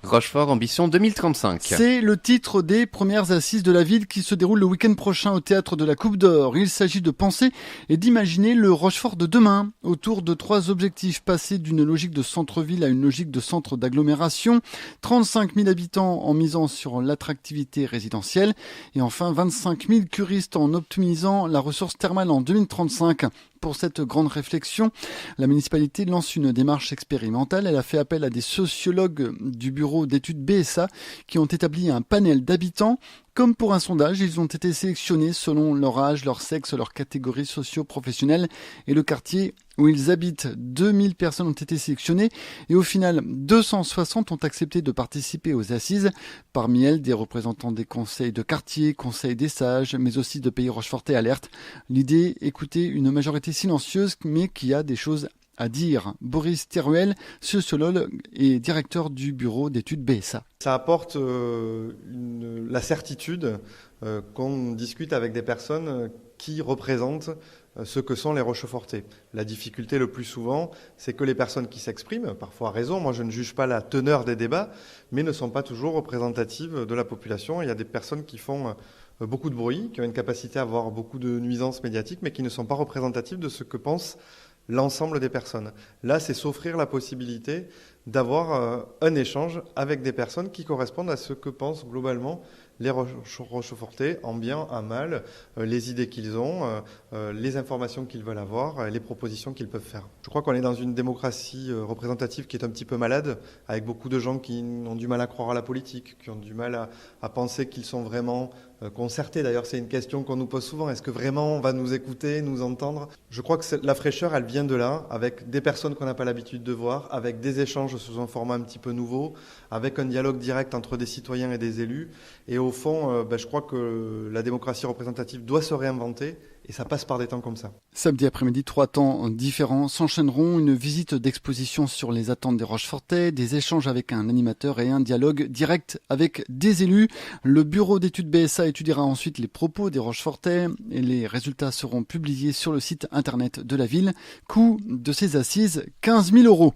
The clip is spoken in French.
Rochefort Ambition 2035. C'est le titre des premières assises de la ville qui se déroulent le week-end prochain au théâtre de la Coupe d'Or. Il s'agit de penser et d'imaginer le Rochefort de demain autour de 3 objectifs. Passer d'une logique de centre-ville à une logique de centre d'agglomération. 35 000 habitants en misant sur l'attractivité résidentielle. Et enfin 25 000 curistes en optimisant la ressource thermale en 2035. Pour cette grande réflexion, la municipalité lance une démarche expérimentale. Elle a fait appel à des sociologues du bureau d'études BSA qui ont établi un panel d'habitants. Comme pour un sondage, ils ont été sélectionnés selon leur âge, leur sexe, leur catégorie socio-professionnelle et le quartier où ils habitent. 2000 personnes ont été sélectionnées et au final, 260 ont accepté de participer aux assises. Parmi elles, des représentants des conseils de quartier, conseils des sages, mais aussi de Pays Rochefortais Alerte. L'idée, écouter une majorité silencieuse, mais qui a des choses à dire. Boris Teruel, sociologue et directeur du bureau d'études BSA. Ça apporte la certitude qu'on discute avec des personnes qui représentent ce que sont les Rochefortais. La difficulté le plus souvent, c'est que les personnes qui s'expriment, parfois à raison, moi je ne juge pas la teneur des débats, mais ne sont pas toujours représentatives de la population. Il y a des personnes qui font beaucoup de bruit, qui ont une capacité à avoir beaucoup de nuisances médiatiques, mais qui ne sont pas représentatives de ce que pensent l'ensemble des personnes. Là, c'est s'offrir la possibilité d'avoir un échange avec des personnes qui correspondent à ce que pensent globalement les Rochefortais, en bien, en mal, les idées qu'ils ont, les informations qu'ils veulent avoir, les propositions qu'ils peuvent faire. Je crois qu'on est dans une démocratie représentative qui est un petit peu malade, avec beaucoup de gens qui ont du mal à croire à la politique, qui ont du mal à penser qu'ils sont vraiment concertés. D'ailleurs, c'est une question qu'on nous pose souvent. Est-ce que vraiment on va nous écouter, nous entendre ? Je crois que la fraîcheur, elle vient de là, avec des personnes qu'on n'a pas l'habitude de voir, avec des échanges sous un format un petit peu nouveau, avec un dialogue direct entre des citoyens et des élus. Et au fond, je crois que la démocratie représentative doit se réinventer et ça passe par des temps comme ça. Samedi après-midi, 3 temps différents s'enchaîneront. Une visite d'exposition sur les attentes des Rochefortais, des échanges avec un animateur et un dialogue direct avec des élus. Le bureau d'études BSA étudiera ensuite les propos des Rochefortais et les résultats seront publiés sur le site internet de la ville. Coût de ces assises, 15 000 €.